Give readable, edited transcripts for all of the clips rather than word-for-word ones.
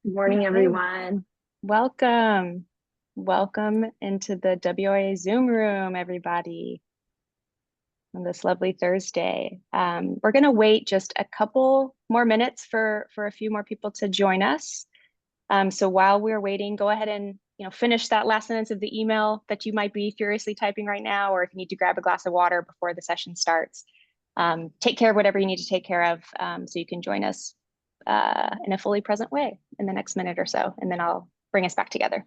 Good morning, Okay, everyone. welcome. Welcome into the WIA Zoom room, everybody, on this lovely Thursday. We're going to wait just a couple more minutes for a few more people to join us. So while we're waiting, go ahead and finish that last sentence of the email that you might be furiously typing right now, or if you need to grab a glass of water before the session starts. Take care of whatever you need to take care of so you can join us in a fully present way in the next minute or so, and then I'll bring us back together.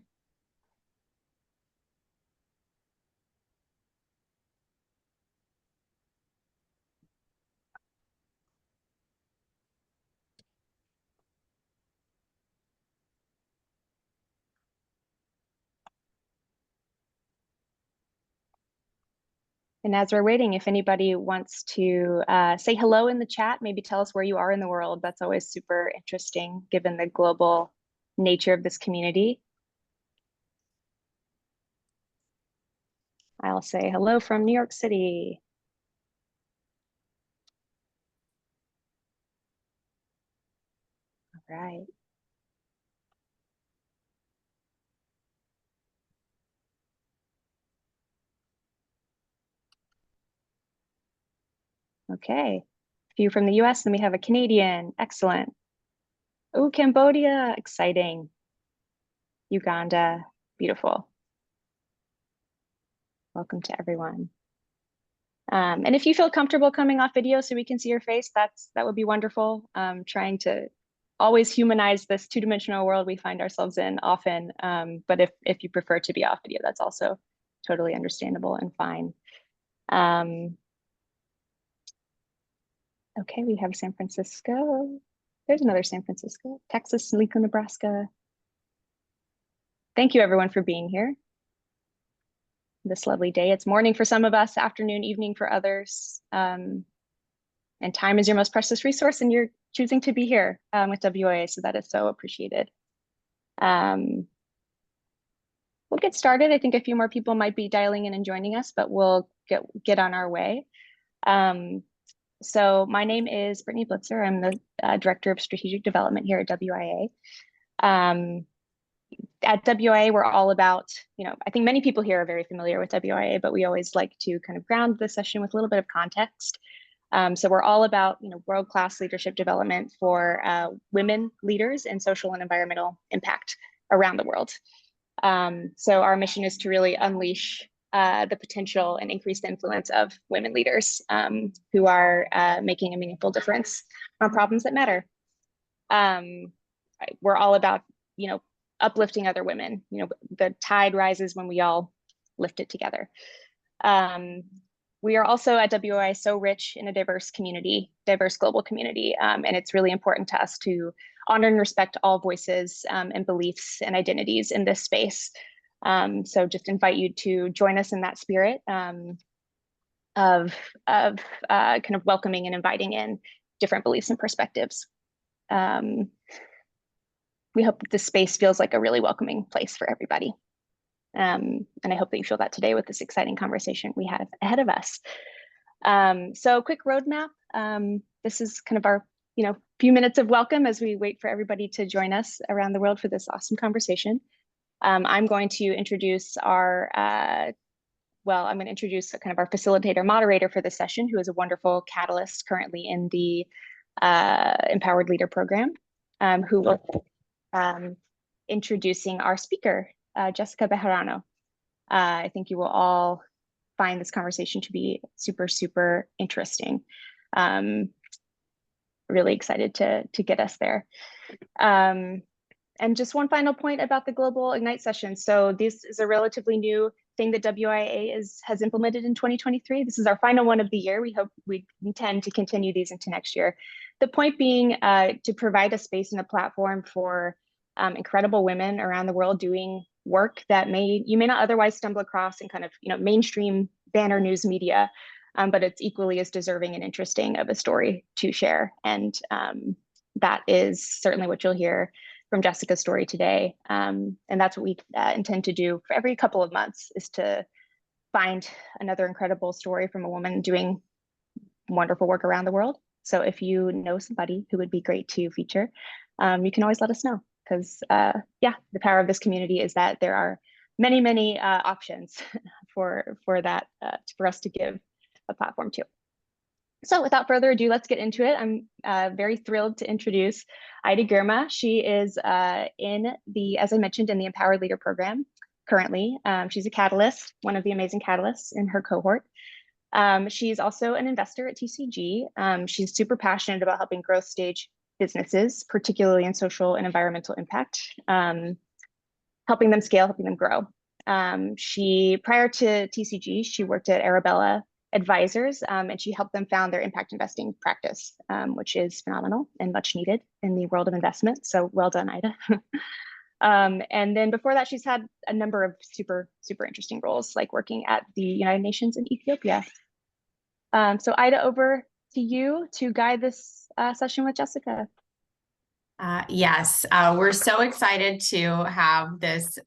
And as we're waiting, if anybody wants to say hello in the chat, maybe tell us where you are in the world. That's always super interesting given the global nature of this community. I'll say hello from New York City. All right. Okay. A few from the US, then we have a Canadian. Excellent. Oh, Cambodia. Exciting. Uganda. Beautiful. Welcome to everyone. And if you feel comfortable coming off video so we can see your face, that would be wonderful. Trying to always humanize this two-dimensional world we find ourselves in often. But if you prefer to be off video, that's also totally understandable and fine. Okay, we have San Francisco. There's another San Francisco, Texas, Liko, Nebraska. Thank you everyone for being here this lovely day. It's morning for some of us, afternoon, evening for others. And time is your most precious resource, and you're choosing to be here with WIA, so that is so appreciated. We'll get started. I think a few more people might be dialing in and joining us, but we'll get on our way. So my name is Brittany Blitzer. I'm the Director of Strategic Development here at WIA. At WIA, we're all about, I think many people here are very familiar with WIA, but we always like to kind of ground the session with a little bit of context. So we're all about, world-class leadership development for women leaders and social and environmental impact around the world. So our mission is to really unleash the potential and increase the influence of women leaders who are making a meaningful difference on problems that matter. We're all about, uplifting other women. The tide rises when we all lift it together. We are also at WI so rich in a diverse community, diverse global community, and it's really important to us to honor and respect all voices and beliefs and identities in this space. So just invite you to join us in that spirit of kind of welcoming and inviting in different beliefs and perspectives. We hope that this space feels like a really welcoming place for everybody. And I hope that you feel that today with this exciting conversation we have ahead of us. So quick roadmap. This is kind of our, few minutes of welcome as we wait for everybody to join us around the world for this awesome conversation. I'm going to introduce our, I'm going to introduce kind of our facilitator moderator for this session, who is a wonderful catalyst currently in the Empowered Leader Program, who will introducing our speaker, Jessica Bejarano. I think you will all find this conversation to be super, super interesting. Really excited to get us there. And just one final point about the Global Ignite session. So this is a relatively new thing that WIA has implemented in 2023. This is our final one of the year. We intend to continue these into next year. The point being to provide a space and a platform for incredible women around the world doing work that you may not otherwise stumble across in kind of mainstream banner news media, but it's equally as deserving and interesting of a story to share. And that is certainly what you'll hear from Jessica's story today. And that's what we intend to do for every couple of months, is to find another incredible story from a woman doing wonderful work around the world. So if you know somebody who would be great to feature, you can always let us know. because yeah, the power of this community is that there are many options for that for us to give a platform to. So without further ado, let's get into it. I'm very thrilled to introduce Ida Girma. She is as I mentioned, in the Empowered Leader program currently. She's a catalyst, one of the amazing catalysts in her cohort. She's also an investor at TCG. She's super passionate about helping growth stage businesses, particularly in social and environmental impact, helping them scale, helping them grow. Prior to TCG, she worked at Arabella Advisors, and she helped them found their impact investing practice, which is phenomenal and much needed in the world of investment. So well done, Ida. And then before that, she's had a number of super interesting roles, like working at the United Nations in Ethiopia. So Ida, over to you to guide this session with Jessica. Yes, we're so excited to have this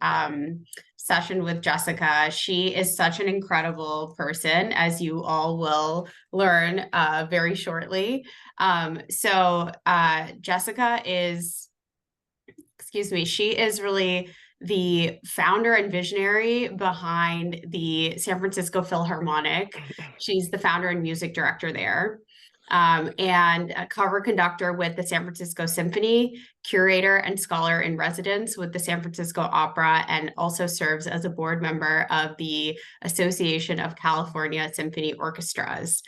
session with Jessica. She is such an incredible person, as you all will learn very shortly. Jessica is, she is really the founder and visionary behind the San Francisco Philharmonic. She's the founder and music director there. And a cover conductor with the San Francisco Symphony, curator and scholar in residence with the San Francisco Opera, and also serves as a board member of the Association of California Symphony Orchestras.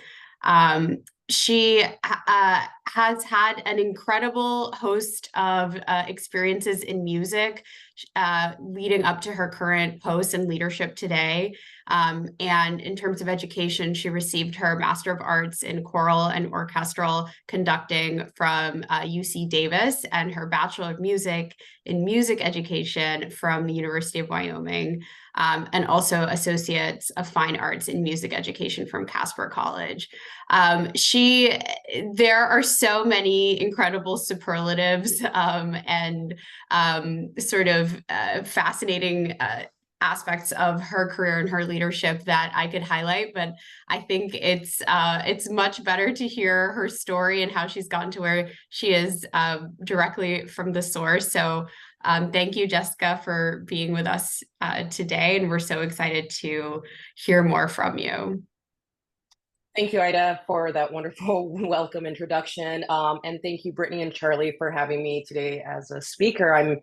She has had an incredible host of experiences in music leading up to her current post and leadership today. And in terms of education, she received her Master of Arts in Choral and Orchestral Conducting from UC Davis and her Bachelor of Music in Music Education from the University of Wyoming, and also Associates of Fine Arts in Music Education from Casper College. There are so many incredible superlatives and sort of fascinating aspects of her career and her leadership that I could highlight, but I think it's much better to hear her story and how she's gotten to where she is directly from the source. So thank you, Jessica, for being with us today, and we're so excited to hear more from you. Thank you, Ida, for that wonderful welcome introduction. And thank you, Brittany and Charlie, for having me today as a speaker. I'm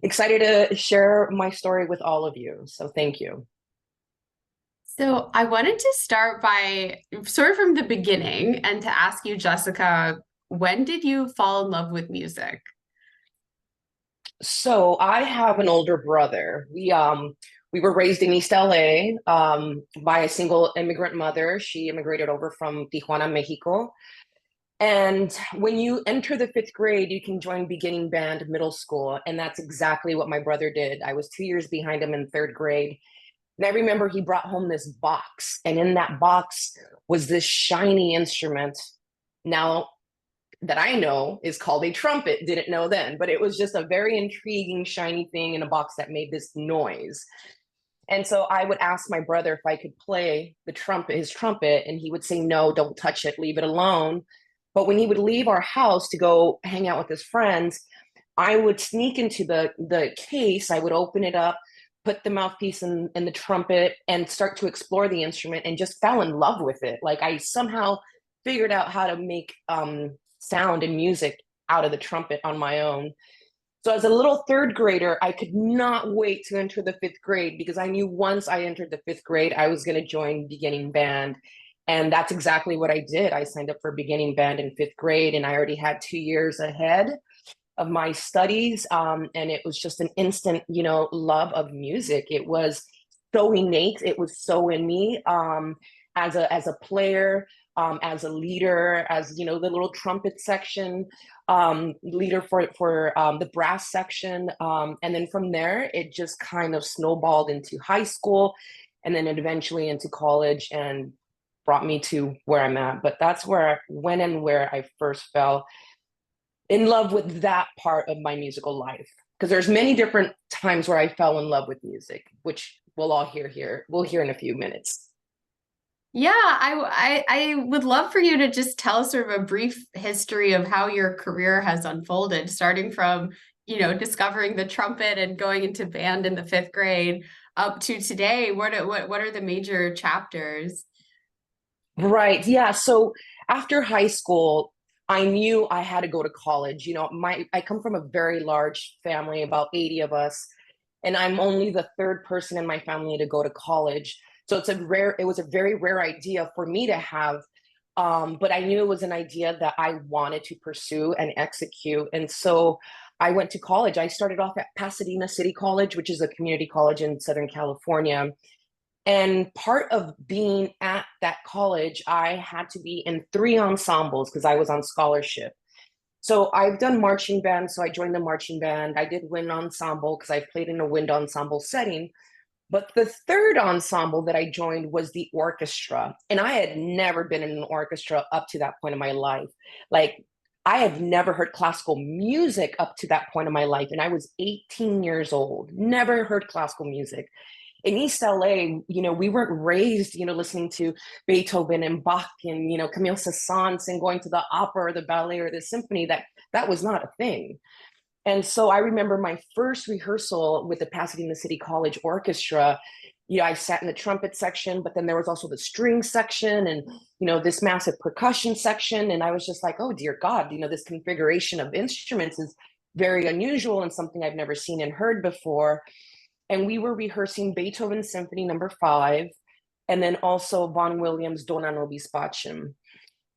excited to share my story with all of you. So thank you. So I wanted to start by sort of from the beginning and to ask you, Jessica, when did you fall in love with music? So I have an older brother. We were raised in East LA by a single immigrant mother. She immigrated over from Tijuana, Mexico. And when you enter the 5th grade, you can join beginning band middle school. And that's exactly what my brother did. I was 2 years behind him in 3rd grade. And I remember he brought home this box. And in that box was this shiny instrument. Now that I know is called a trumpet. Didn't know then, but it was just a very intriguing, shiny thing in a box that made this noise. And so I would ask my brother if I could play his trumpet, and he would say, no, don't touch it, leave it alone. But when he would leave our house to go hang out with his friends, I would sneak into the case. I would open it up, put the mouthpiece in the trumpet, and start to explore the instrument, and just fell in love with it. Like I somehow figured out how to make sound and music out of the trumpet on my own. So as a little 3rd grader, I could not wait to enter the 5th grade, because I knew once I entered the 5th grade, I was going to join beginning band. And that's exactly what I did. I signed up for beginning band in 5th grade, and I already had 2 years ahead of my studies. And it was just an instant, love of music. It was so innate. It was so in me as a player, as a leader, as, the little trumpet section, leader for the brass section. And then from there, it just kind of snowballed into high school, and then eventually into college, and brought me to where I'm at. But that's where I first fell in love with that part of my musical life. Because there's many different times where I fell in love with music, which we'll all hear here. We'll hear in a few minutes. Yeah, I would love for you to just tell sort of a brief history of how your career has unfolded, starting from discovering the trumpet and going into band in the 5th grade up to today, what are the major chapters? Right. Yeah. So after high school, I knew I had to go to college. I come from a very large family, about 80 of us, and I'm only the third person in my family to go to college. So it was a very rare idea for me to have. But I knew it was an idea that I wanted to pursue and execute. And so I went to college. I started off at Pasadena City College, which is a community college in Southern California. And part of being at that college, I had to be in 3 ensembles because I was on scholarship. So I've done marching band, so I joined the marching band. I did wind ensemble because I've played in a wind ensemble setting. But the third ensemble that I joined was the orchestra. And I had never been in an orchestra up to that point in my life. Like, I had never heard classical music up to that point in my life. And I was 18 years old, never heard classical music. In East LA, we weren't raised, listening to Beethoven and Bach and, Camille Saint-Saëns and going to the opera or the ballet or the symphony. That was not a thing. And so I remember my first rehearsal with the Pasadena City College Orchestra. I sat in the trumpet section, but then there was also the string section and, this massive percussion section. And I was just like, oh, dear God, this configuration of instruments is very unusual and something I've never seen and heard before. And we were rehearsing Beethoven Symphony Number 5, and then also Vaughan Williams' Dona Nobis Pacem.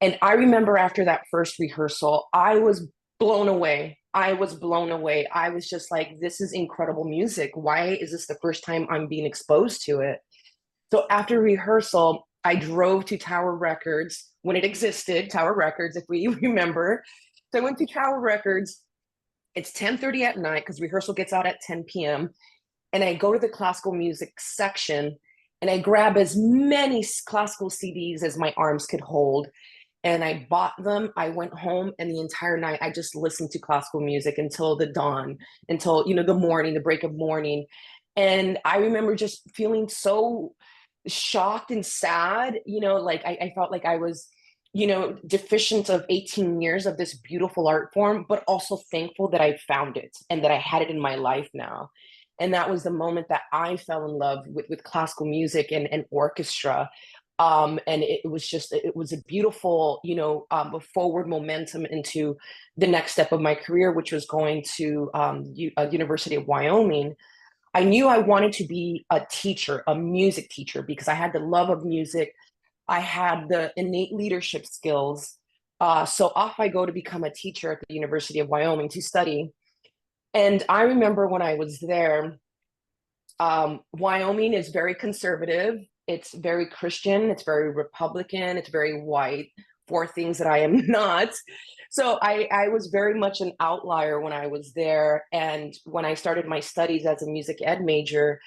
And I remember after that first rehearsal, I was blown away. I was blown away. I was just like, this is incredible music. Why is this the first time I'm being exposed to it? So after rehearsal, I drove to Tower Records when it existed, Tower Records, if we remember. So I went to Tower Records. It's 10:30 at night because rehearsal gets out at 10 p.m. And I go to the classical music section and I grab as many classical CDs as my arms could hold. And I bought them. I went home, and the entire night I just listened to classical music until the dawn, until, the morning, the break of morning. And I remember just feeling so shocked and sad, like I felt like I was, deficient of 18 years of this beautiful art form, but also thankful that I found it and that I had it in my life now. And that was the moment that I fell in love with classical music and orchestra. And it was a beautiful, forward momentum into the next step of my career, which was going to University of Wyoming. I knew I wanted to be a teacher, a music teacher, because I had the love of music. I had the innate leadership skills. So off I go to become a teacher at the University of Wyoming to study. And I remember when I was there, Wyoming is very conservative. It's very Christian. It's very Republican. It's very white, 4 things that I am not. So I was very much an outlier when I was there. And when I started my studies as a music ed major,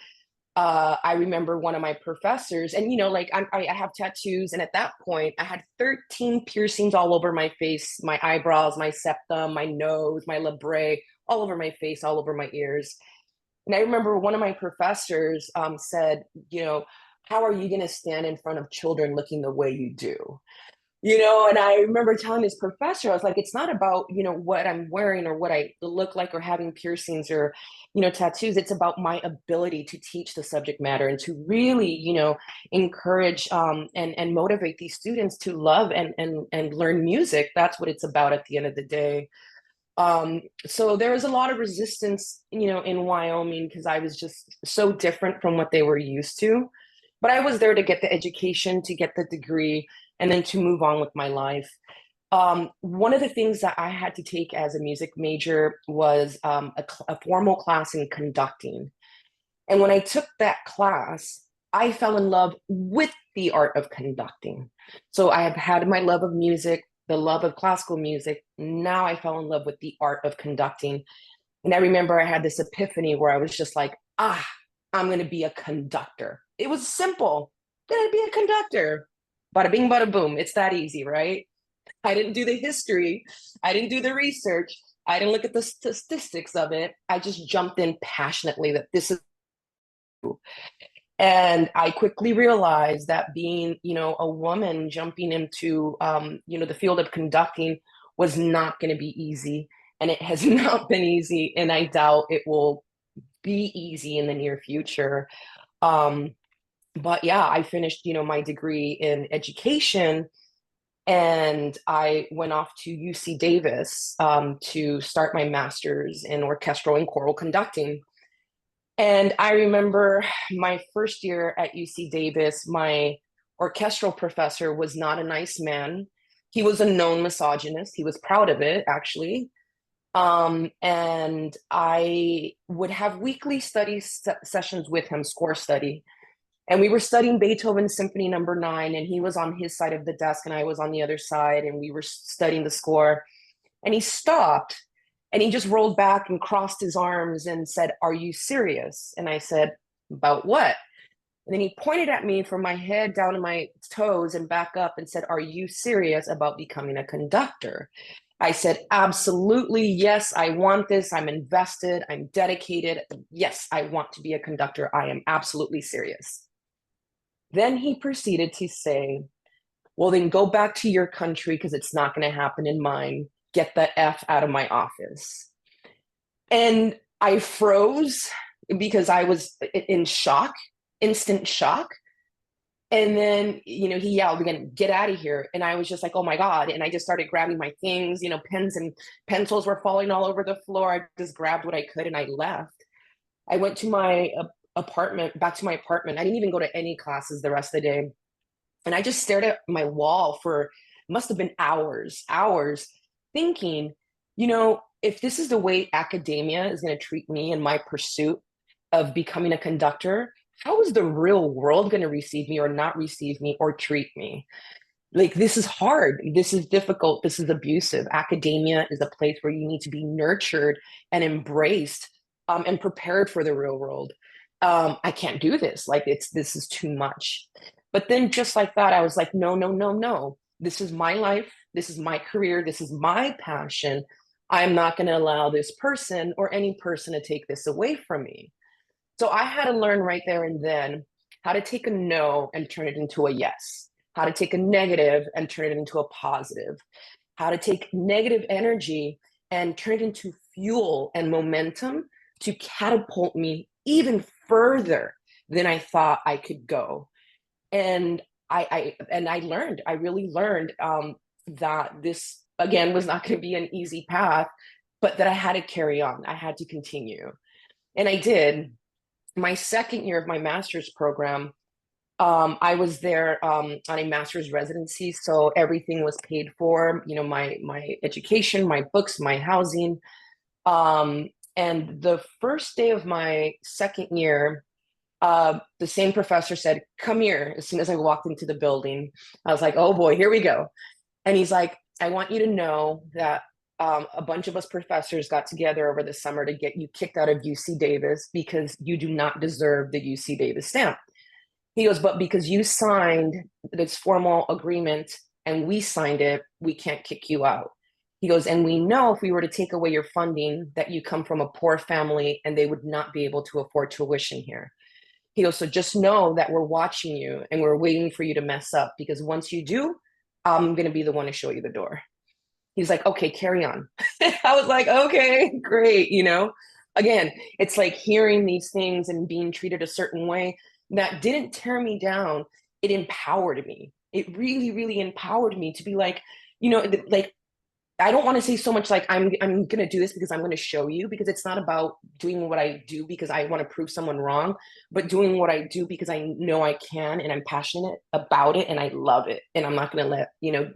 I remember one of my professors, and I have tattoos, and at that point I had 13 piercings all over my face, my eyebrows, my septum, my nose, my labret, all over my face, all over my ears. And I remember one of my professors said, how are you going to stand in front of children looking the way you do? And I remember telling this professor, I was like, it's not about, what I'm wearing or what I look like or having piercings or, tattoos. It's about my ability to teach the subject matter and to really, encourage and motivate these students to love and learn music. That's what it's about at the end of the day. So there was a lot of resistance, in Wyoming because I was just so different from what they were used to. But I was there to get the education, to get the degree, and then to move on with my life. One of the things that I had to take as a music major was a formal class in conducting. And when I took that class, I fell in love with the art of conducting. So I have had my love of music, the love of classical music. Now I fell in love with the art of conducting. And I remember I had this epiphany where I was just like, I'm going to be a conductor. It was simple. I'm going to be a conductor. Bada bing, bada boom. It's that easy, right? I didn't do the history. I didn't do the research. I didn't look at the statistics of it. I just jumped in passionately that this is. And I quickly realized that being, a woman jumping into, the field of conducting was not going to be easy. and it has not been easy, and I doubt it will be easy in the near future. But yeah, I finished, my degree in education, and I went off to UC Davis to start my master's in orchestral and choral conducting. And I remember my first year at UC Davis, my orchestral professor was not a nice man. He was a known misogynist. He was proud of it, actually. And I would have weekly study sessions with him, score study. And we were studying Beethoven Symphony Number 9, and he was on his side of the desk, and I was on the other side, and we were studying the score. And he stopped, and he just rolled back and crossed his arms and said, "Are you serious?" And I said, "About what?" And then he pointed at me from my head down to my toes and back up and said, "Are you serious about becoming a conductor?" I said, "Absolutely, yes, I want this. I'm invested. I'm dedicated. Yes, I want to be a conductor. I am absolutely serious." Then he proceeded to say, "Well, then go back to your country because it's not going to happen in mine. Get the F out of my office." And I froze because I was in shock, instant shock. And then, he yelled again, "Get out of here." And I was just like, oh my God. And I just started grabbing my things, pens and pencils were falling all over the floor. I just grabbed what I could and I left. I went to my back to my apartment. I didn't even go to any classes the rest of the day. And I just stared at my wall for, must have been hours, thinking, if this is the way academia is going to treat me in my pursuit of becoming a conductor, how is the real world going to receive me or not receive me or treat me? Like, this is hard. This is difficult. This is abusive. Academia is a place where you need to be nurtured and embraced and prepared for the real world. I can't do this. Like, this is too much. But then just like that, I was like, no, no, no, no. This is my life. This is my career. This is my passion. I'm not going to allow this person or any person to take this away from me. So I had to learn right there and then how to take a no and turn it into a yes, how to take a negative and turn it into a positive, how to take negative energy and turn it into fuel and momentum to catapult me even further than I thought I could go. And I really learned that this again was not going to be an easy path, but that I had to carry on. I had to continue, and I did. My second year of my master's program, I was there on a master's residency, so everything was paid for. My education, my books, my housing. And the first day of my second year, the same professor said, "Come here." As soon as I walked into the building, I was like, "Oh boy, here we go." And he's like, "I want you to know that a bunch of us professors got together over the summer to get you kicked out of UC Davis because you do not deserve the UC Davis stamp." He goes, "But because you signed this formal agreement and we signed it, we can't kick you out." He goes, "And we know if we were to take away your funding that you come from a poor family and they would not be able to afford tuition here." He goes, "So just know that we're watching you and we're waiting for you to mess up, because once you do, I'm going to be the one to show you the door." He's like, "Okay, carry on." I was like, okay, great. Again, it's like hearing these things and being treated a certain way that didn't tear me down. It empowered me. It really, really empowered me to be like, like, I don't want to say so much like I'm going to do this because I'm going to show you, because it's not about doing what I do because I want to prove someone wrong, but doing what I do because I know I can and I'm passionate about it and I love it, and I'm not going to let,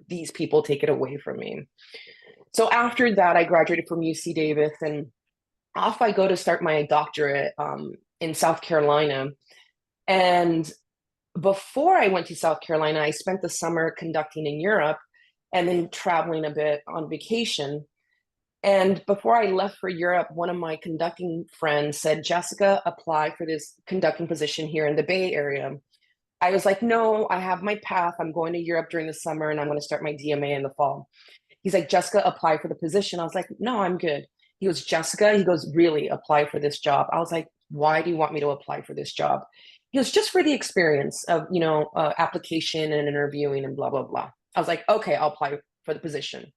these people take it away from me. So after that, I graduated from UC Davis and off I go to start my doctorate in South Carolina. And before I went to South Carolina, I spent the summer conducting in Europe and then traveling a bit on vacation. And before I left for Europe, one of my conducting friends said, "Jessica, apply for this conducting position here in the Bay Area." I was like, "No, I have my path. I'm going to Europe during the summer and I'm going to start my DMA in the fall." He's like, "Jessica, apply for the position." I was like, "No, I'm good." He goes, "Jessica," he goes, "really apply for this job." I was like, "Why do you want me to apply for this job?" He goes, "Just for the experience of, application and interviewing and blah, blah, blah." I was like, "Okay, I'll apply for the position."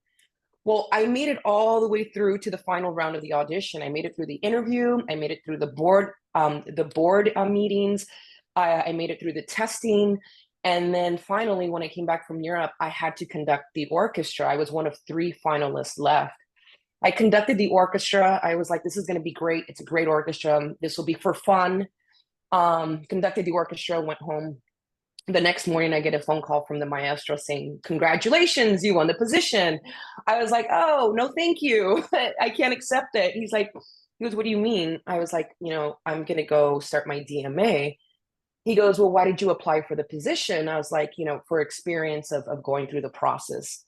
Well, I made it all the way through to the final round of the audition. I made it through the interview. I made it through the board meetings. I made it through the testing. And then finally, when I came back from Europe, I had to conduct the orchestra. I was one of 3 finalists left. I conducted the orchestra. I was like, this is going to be great. It's a great orchestra. This will be for fun. Conducted the orchestra, went home. The next morning, I get a phone call from the maestro saying, congratulations, you won the position. I was like, oh, no, thank you. I can't accept it. He goes, what do you mean? I was like, I'm going to go start my DMA. He goes, well, why did you apply for the position? I was like, for experience of going through the process.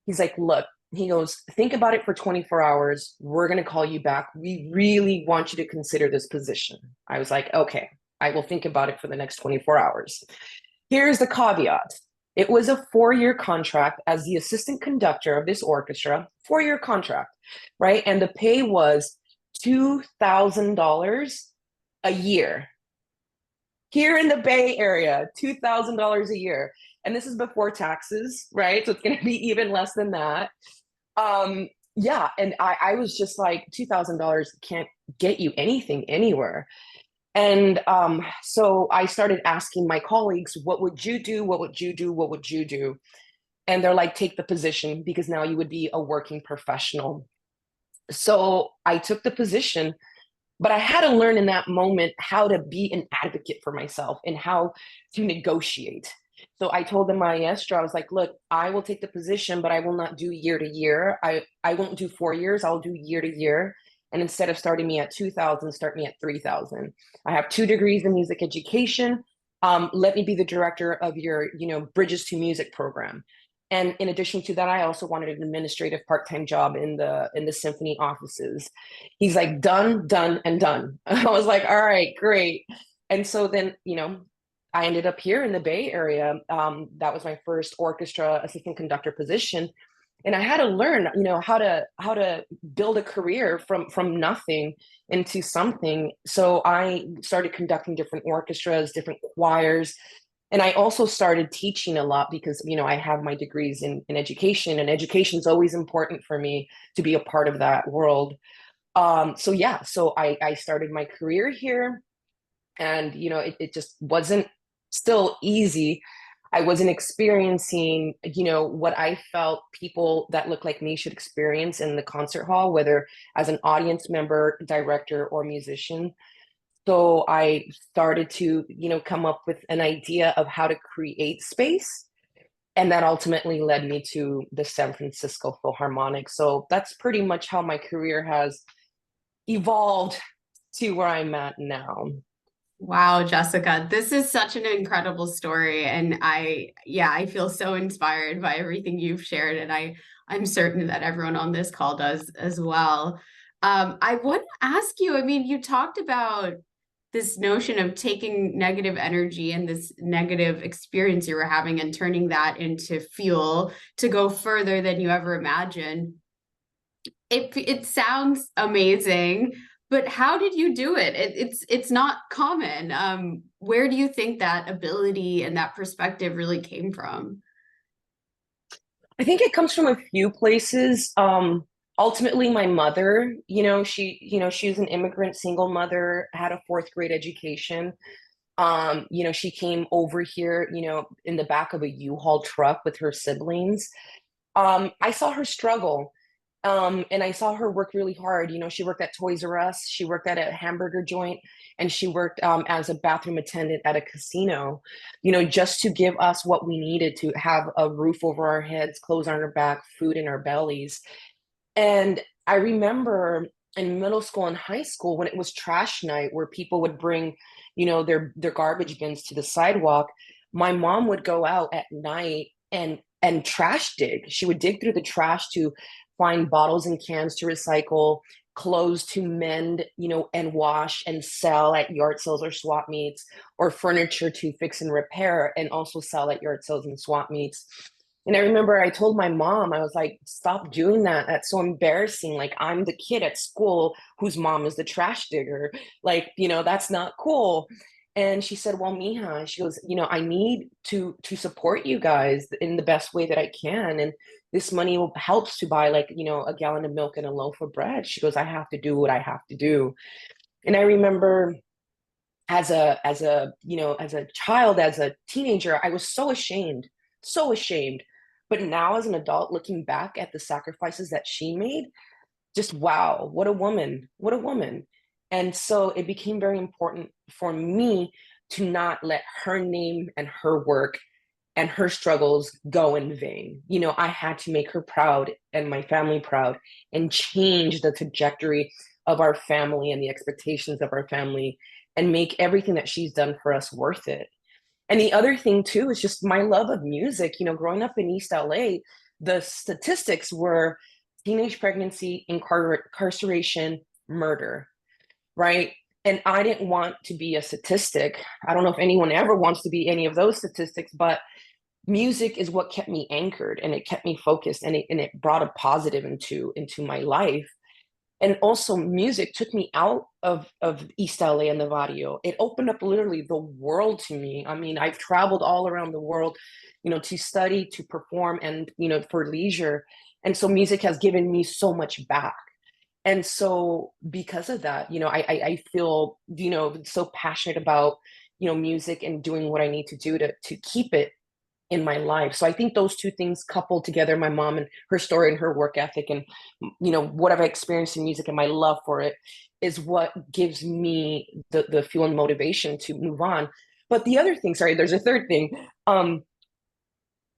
He's like, look, he goes, think about it for 24 hours. We're going to call you back. We really want you to consider this position. I was like, okay, I will think about it for the next 24 hours. Here's the caveat. It was a 4-year contract as the assistant conductor of this orchestra, 4-year contract, right? And the pay was $2,000 a year. Here in the Bay Area, $2,000 a year. And this is before taxes, right? So it's going to be even less than that. Yeah. And I was just like, $2,000 can't get you anything anywhere. And so I started asking my colleagues, what would you do? What would you do? What would you do? And they're like, take the position because now you would be a working professional. So I took the position, but I had to learn in that moment how to be an advocate for myself and how to negotiate. So I told the maestro, I was like, look, I will take the position, but I will not do year to year. I won't do 4 years. I'll do year to year. And instead of starting me at 2,000, start me at 3,000. I have 2 degrees in music education. Let me be the director of your, Bridges to Music program. And in addition to that, I also wanted an administrative part-time job in the symphony offices. He's like, done, done, and done. I was like, all right, great. And so then, I ended up here in the Bay Area. That was my first orchestra assistant conductor position. And I had to learn, how to build a career from nothing into something. So I started conducting different orchestras, different choirs, and I also started teaching a lot because I have my degrees in education, and education is always important for me to be a part of that world. So yeah, so I started my career here, and it just wasn't still easy. I wasn't experiencing, what I felt people that look like me should experience in the concert hall, whether as an audience member, director, or musician. So I started to, come up with an idea of how to create space. And that ultimately led me to the San Francisco Philharmonic. So that's pretty much how my career has evolved to where I'm at now. Wow, Jessica, this is such an incredible story. And I feel so inspired by everything you've shared. And I'm certain that everyone on this call does as well. I want to ask you, I mean, you talked about this notion of taking negative energy and this negative experience you were having and turning that into fuel to go further than you ever imagined. It sounds amazing, but how did you do it? It's not common. Where do you think that ability and that perspective really came from? I think it comes from a few places. Ultimately, my mother, she was an immigrant single mother, had a 4th grade education. She came over here, in the back of a U-Haul truck with her siblings. I saw her struggle. And I saw her work really hard. She worked at Toys R Us, she worked at a hamburger joint, and she worked as a bathroom attendant at a casino, just to give us what we needed to have a roof over our heads, clothes on our back, food in our bellies. And I remember in middle school and high school when it was trash night where people would bring, their garbage bins to the sidewalk, my mom would go out at night and trash dig. She would dig through the trash to find bottles and cans to recycle, clothes to mend, and wash and sell at yard sales or swap meets, or furniture to fix and repair and also sell at yard sales and swap meets. And I remember I told my mom, I was like, stop doing that. That's so embarrassing. Like, I'm the kid at school whose mom is the trash digger. Like, that's not cool. And she said, well, mija, she goes, I need to support you guys in the best way that I can. And this money helps to buy like, a gallon of milk and a loaf of bread. She goes, I have to do what I have to do. And I remember as a child, as a teenager, I was so ashamed, so ashamed. But now as an adult, looking back at the sacrifices that she made, just wow, what a woman, what a woman. And so it became very important for me to not let her name and her work and her struggles go in vain. I had to make her proud and my family proud and change the trajectory of our family and the expectations of our family and make everything that she's done for us worth it. And the other thing too is just my love of music. Growing up in East LA, the statistics were teenage pregnancy, incarceration, murder, right? And I didn't want to be a statistic. I don't know if anyone ever wants to be any of those statistics, but music is what kept me anchored and it kept me focused and it brought a positive into my life. And also music took me out of East LA and the Barrio. It opened up literally the world to me. I mean, I've traveled all around the world, to study, to perform, and, for leisure. And so music has given me so much back. And so because of that, I feel, so passionate about, music and doing what I need to do to keep it in my life. So I think those two things coupled together, my mom and her story and her work ethic and, what I've experienced in music and my love for it is what gives me the fuel and motivation to move on. But the other thing, sorry, there's a third thing.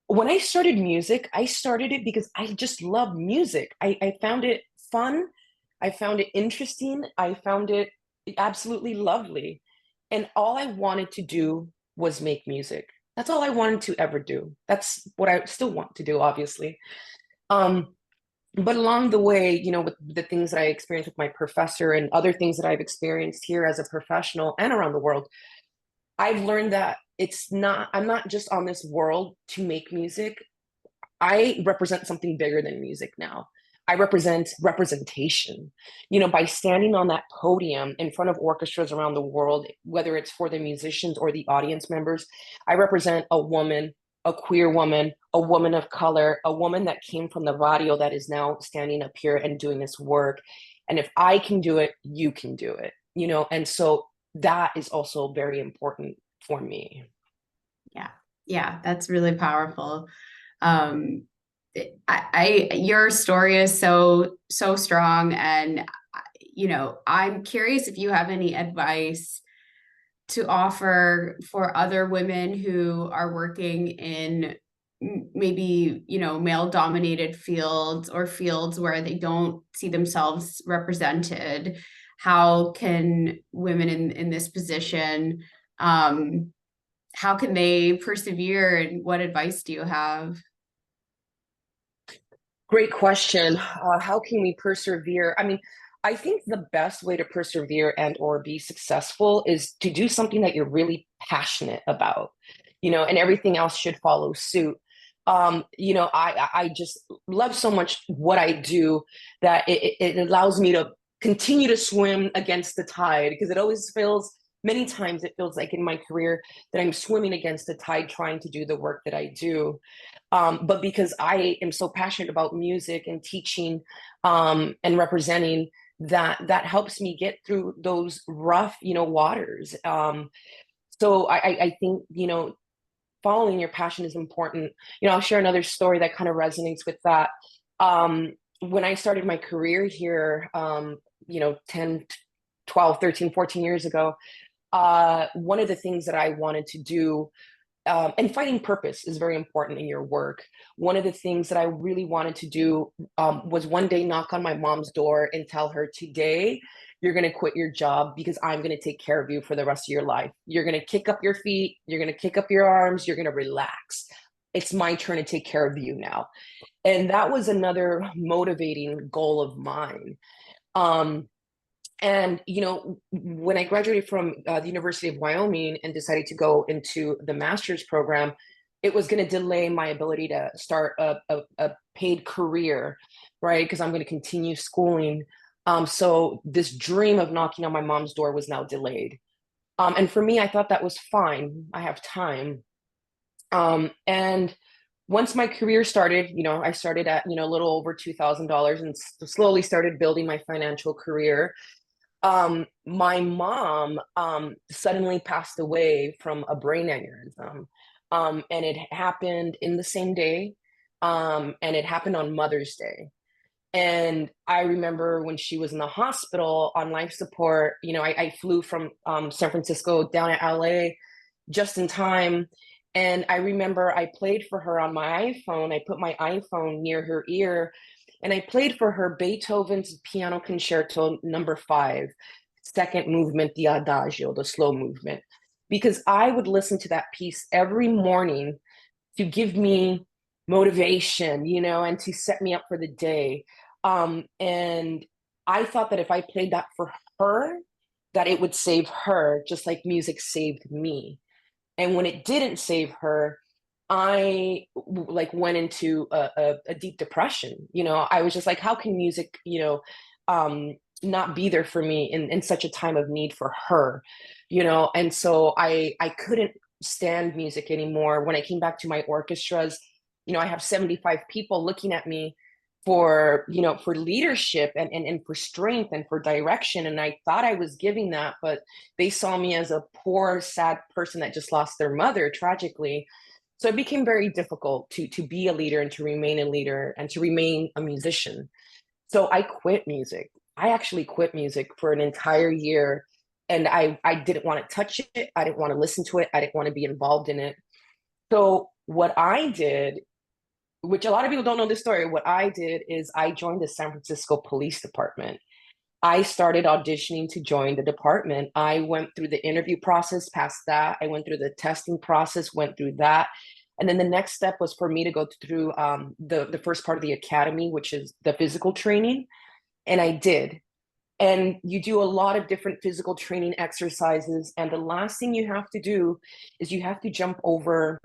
When I started music, I started it because I just love music. I found it fun. I found it interesting. I found it absolutely lovely. And all I wanted to do was make music. That's all I wanted to ever do. That's what I still want to do, obviously. But along the way, with the things that I experienced with my professor and other things that I've experienced here as a professional and around the world, I've learned that I'm not just on this world to make music. I represent something bigger than music now. I represent representation. By standing on that podium in front of orchestras around the world, whether it's for the musicians or the audience members, I represent a woman, a queer woman, a woman of color, a woman that came from the barrio that is now standing up here and doing this work. And if I can do it, you can do it, and so that is also very important for me. Yeah, that's really powerful. Your story is so strong, and I'm curious if you have any advice to offer for other women who are working in maybe male dominated fields or fields where they don't see themselves represented. How can women in this position, how can they persevere, and what advice do you have? Great question. How can we persevere? I mean, I think the best way to persevere and or be successful is to do something that you're really passionate about, and everything else should follow suit. I just love so much what I do that it allows me to continue to swim against the tide, because it always feels, many times it feels like in my career that I'm swimming against the tide trying to do the work that I do. But because I am so passionate about music and teaching, and representing, that helps me get through those rough, waters. So I think, following your passion is important. I'll share another story that kind of resonates with that. When I started my career here, 10, 12, 13, 14 years ago, one of the things that I wanted to do, and finding purpose is very important in your work. One of the things that I really wanted to do, was one day knock on my mom's door and tell her, today, you're going to quit your job because I'm going to take care of you for the rest of your life. You're going to kick up your feet. You're going to kick up your arms. You're going to relax. It's my turn to take care of you now. And that was another motivating goal of mine. And, when I graduated from the University of Wyoming and decided to go into the master's program, it was going to delay my ability to start a paid career, right? Because I'm going to continue schooling. So this dream of knocking on my mom's door was now delayed. And for me, I thought that was fine. I have time. And once my career started, I started at, a little over $2,000 and slowly started building my financial career. My mom suddenly passed away from a brain aneurysm. And it happened in the same day. And it happened on Mother's Day. And I remember when she was in the hospital on life support, I flew from San Francisco down to LA just in time. And I remember I played for her on my iPhone. I put my iPhone near her ear and I played for her Beethoven's Piano Concerto number 5, second movement, the Adagio, the slow movement, because I would listen to that piece every morning to give me motivation, and to set me up for the day. And I thought that if I played that for her, that it would save her, just like music saved me. And when it didn't save her, I like went into a deep depression. I was just like, how can music, not be there for me in such a time of need for her, And so I couldn't stand music anymore. When I came back to my orchestras, I have 75 people looking at me for leadership and for strength and for direction. And I thought I was giving that, but they saw me as a poor, sad person that just lost their mother tragically. So it became very difficult to be a leader and to remain a leader and to remain a musician. So I quit music. I actually quit music for an entire year. And I didn't want to touch it. I didn't want to listen to it. I didn't want to be involved in it. So what I did, which a lot of people don't know this story, what I did is I joined the San Francisco Police Department. I started auditioning to join the department. I went through the interview process, passed that. I went through the testing process, went through that. And then the next step was for me to go through the first part of the academy, which is the physical training. And I did. And you do a lot of different physical training exercises. And the last thing you have to do is you have to jump over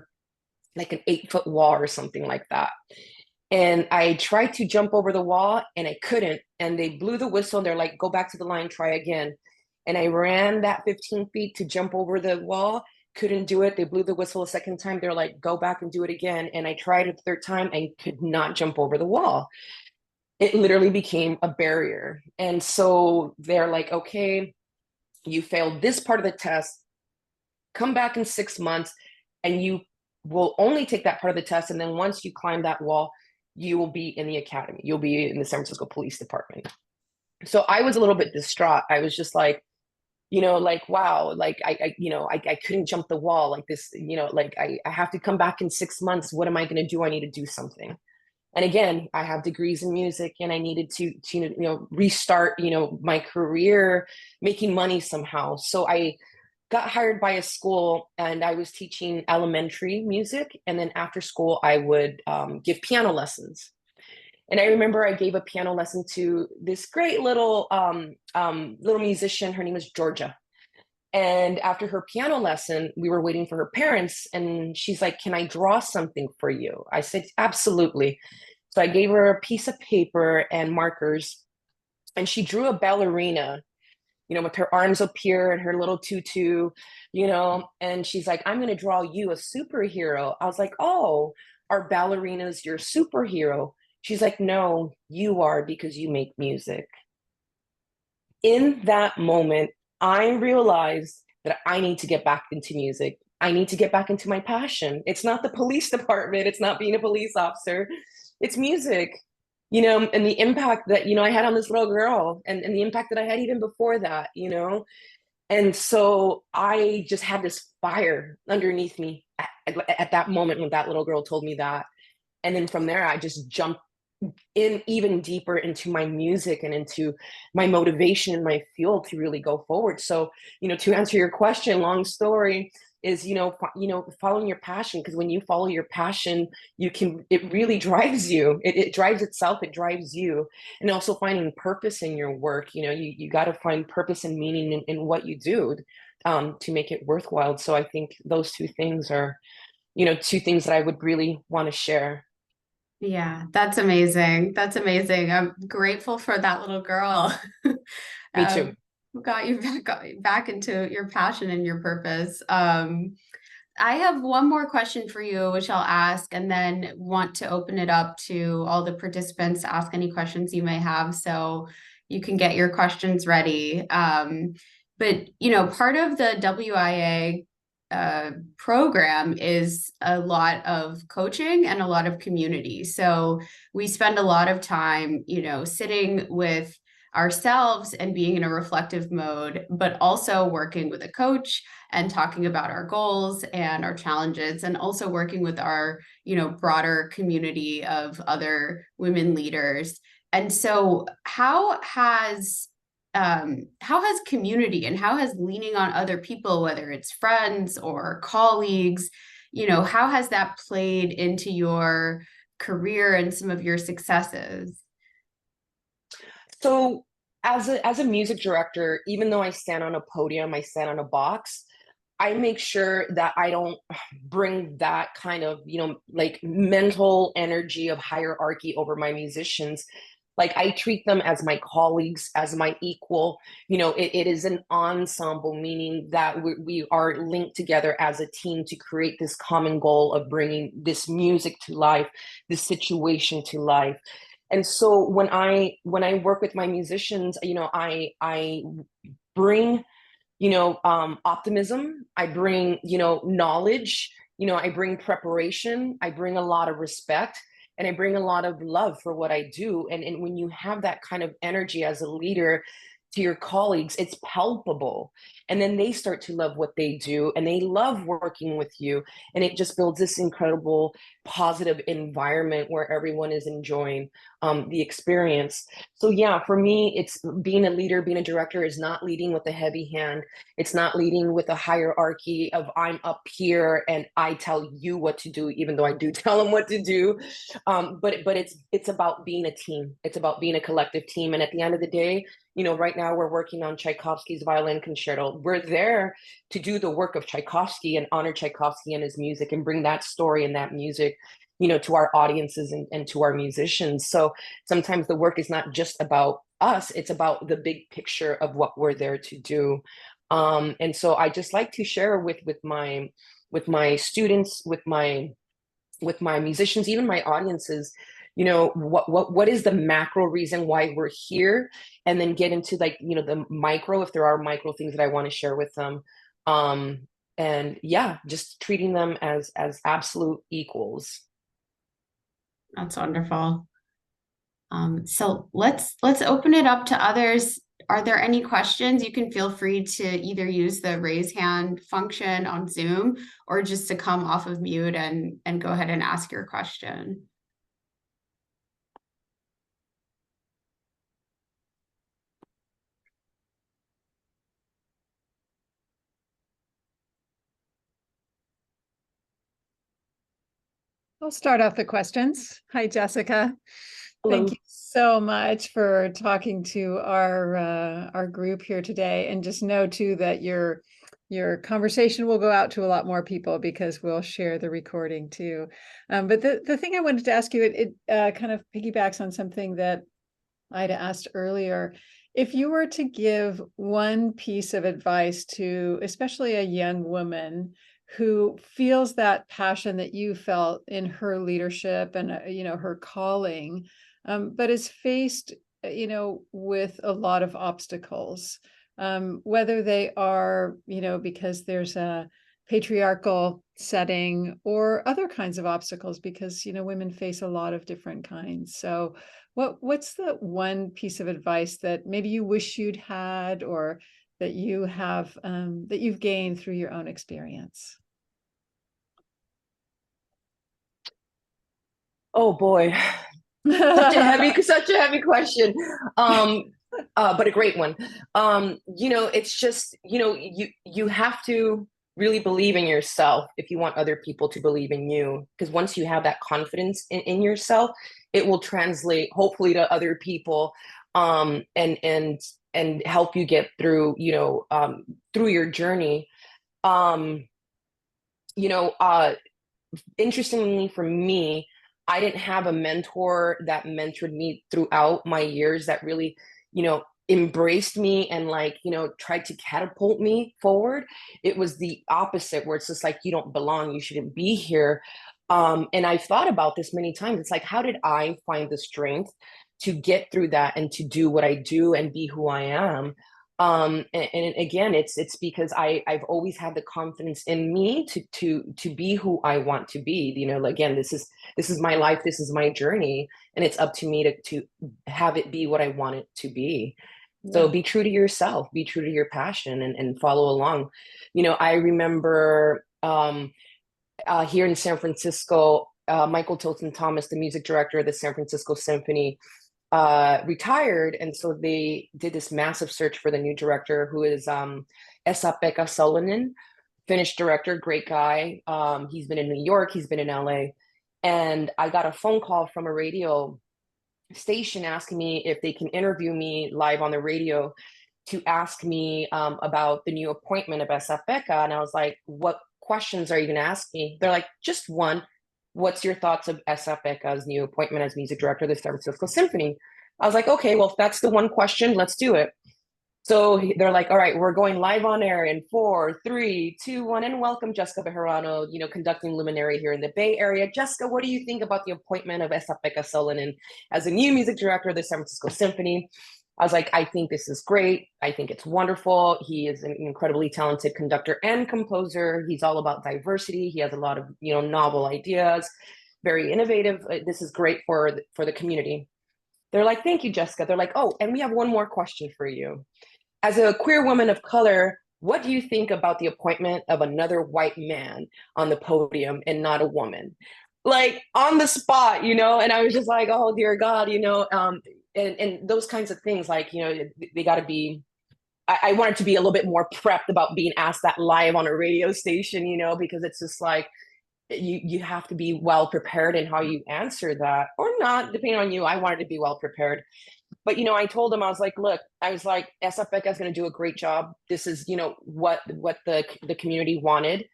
like an 8-foot wall or something like that. And I tried to jump over the wall and I couldn't. And they blew the whistle. And they're like, go back to the line, try again. And I ran that 15 feet to jump over the wall, couldn't do it. They blew the whistle a second time. They're like, go back and do it again. And I tried it a third time and could not jump over the wall. It literally became a barrier. And so they're like, okay, you failed this part of the test. Come back in 6 months and you will only take that part of the test. And then once you climb that wall, you will be in the academy. You'll be in the San Francisco Police Department. So I was a little bit distraught. I was just like, like, wow, like I couldn't jump the wall like this, like I have to come back in 6 months. What am I going to do? I need to do something. And again, I have degrees in music and I needed to restart, my career, making money somehow. So I got hired by a school and I was teaching elementary music. And then after school, I would give piano lessons. And I remember I gave a piano lesson to this great little musician. Her name is Georgia. And after her piano lesson, we were waiting for her parents. And she's like, can I draw something for you? I said, absolutely. So I gave her a piece of paper and markers. And she drew a ballerina, with her arms up here and her little tutu, and she's like, I'm going to draw you a superhero. I was like, oh, are ballerinas your superhero? She's like, no, you are because you make music. In that moment, I realized that I need to get back into music. I need to get back into my passion. It's not the police department. It's not being a police officer. It's music. And the impact that, I had on this little girl and the impact that I had even before that, And so I just had this fire underneath me at that moment when that little girl told me that. And then from there, I just jumped in even deeper into my music and into my motivation and my fuel to really go forward. So, to answer your question, long story is, following your passion, because when you follow your passion, it really drives you. It drives itself, it drives you. And also finding purpose in your work, you got to find purpose and meaning in what you do to make it worthwhile. So I think those two things are, two things that I would really want to share. Yeah, that's amazing. That's amazing. I'm grateful for that little girl. Me too. got you back into your passion and your purpose. I have one more question for you, which I'll ask, and then want to open it up to all the participants to ask any questions you may have. So you can get your questions ready. But part of the WIA program is a lot of coaching and a lot of community. So we spend a lot of time, sitting with ourselves and being in a reflective mode, but also working with a coach and talking about our goals and our challenges, and also working with our, broader community of other women leaders. And so how has community and how has leaning on other people, whether it's friends or colleagues, how has that played into your career and some of your successes? So as a music director, even though I stand on a podium, I stand on a box, I make sure that I don't bring that kind of, like mental energy of hierarchy over my musicians. Like I treat them as my colleagues, as my equal. It is an ensemble, meaning that we are linked together as a team to create this common goal of bringing this music to life, this situation to life. And so when I work with my musicians, I bring optimism. I bring, knowledge. I bring preparation. I bring a lot of respect, and I bring a lot of love for what I do. And when you have that kind of energy as a leader to your colleagues, it's palpable. And then they start to love what they do and they love working with you. And it just builds this incredible positive environment where everyone is enjoying the experience. So yeah, for me, it's being a leader, being a director is not leading with a heavy hand. It's not leading with a hierarchy of I'm up here and I tell you what to do, even though I do tell them what to do. But it's about being a team. It's about being a collective team. And at the end of the day, right now we're working on Tchaikovsky's Violin Concerto. We're there to do the work of Tchaikovsky and honor Tchaikovsky and his music and bring that story and that music, to our audiences and to our musicians. So sometimes the work is not just about us, it's about the big picture of what we're there to do. And so I just like to share with my students, with my musicians, even my audiences, what is the macro reason why we're here, and then get into like, the micro, if there are micro things that I want to share with them. And yeah, just treating them as absolute equals. That's wonderful. So let's open it up to others. Are there any questions? You can feel free to either use the raise hand function on Zoom or just to come off of mute and go ahead and ask your question. I'll start off the questions. Hi, Jessica. Hello. Thank you so much for talking to our group here today. And just know too that your conversation will go out to a lot more people because we'll share the recording too. But the thing I wanted to ask you, it kind of piggybacks on something that Ida asked earlier. If you were to give one piece of advice to especially a young woman who feels that passion that you felt in her leadership and her calling, but is faced with a lot of obstacles, whether they are because there's a patriarchal setting or other kinds of obstacles, because women face a lot of different kinds. So what's the one piece of advice that maybe you wish you'd had, or that you have that you've gained through your own experience? Oh boy, such a heavy question. But a great one. It's just, you have to really believe in yourself if you want other people to believe in you. Because once you have that confidence in yourself, it will translate hopefully to other people, and help you get through, through your journey. Um, Interestingly for me, I didn't have a mentor that mentored me throughout my years that really, embraced me and like, you know, tried to catapult me forward. It was the opposite, where it's just like, you don't belong, you shouldn't be here. And I've thought about this many times. It's like, how did I find the strength to get through that and to do what I do and be who I am? And again, it's because I've always had the confidence in me to be who I want to be. You know, again, this is my life, this is my journey, and it's up to me to have it be what I want it to be. So be true to yourself, be true to your passion, and follow along. You know, I remember here in San Francisco, Michael Tilton Thomas, the music director of the San Francisco Symphony, retired. And so they did this massive search for the new director, who is Esa-Pekka Salonen, Finnish director, great guy. He's been in New York, he's been in LA. And I got a phone call from a radio station asking me if they can interview me live on the radio to ask me about the new appointment of Esa-Pekka. And I was like, what questions are you going to ask me? They're like, just one. What's your thoughts of Esa-Pekka's new appointment as music director of the San Francisco Symphony? I was like, okay, well, if that's the one question, let's do it. So they're like, all right, we're going live on air in 4, 3, 2, 1, and welcome Jessica Bejarano, you know, conducting luminary here in the Bay Area. Jessica, what do you think about the appointment of Esa-Pekka Salonen as a new music director of the San Francisco Symphony? I was like, I think this is great. I think it's wonderful. He is an incredibly talented conductor and composer. He's all about diversity. He has a lot of, you know, novel ideas, very innovative. This is great for the community. They're like, thank you, Jessica. They're like, oh, and we have one more question for you. As a queer woman of color, what do you think about the appointment of another white man on the podium and not a woman? Like on the spot, you know? And I was just like, oh, dear God, you know, and those kinds of things, like, you know, they got to be, I wanted to be a little bit more prepped about being asked that live on a radio station, you know, because it's just like, you have to be well prepared in how you answer that, or not, depending on you. I wanted to be well prepared. But, you know, I told him, I was like, look, Esa-Pekka is going to do a great job. This is, you know, what the community wanted.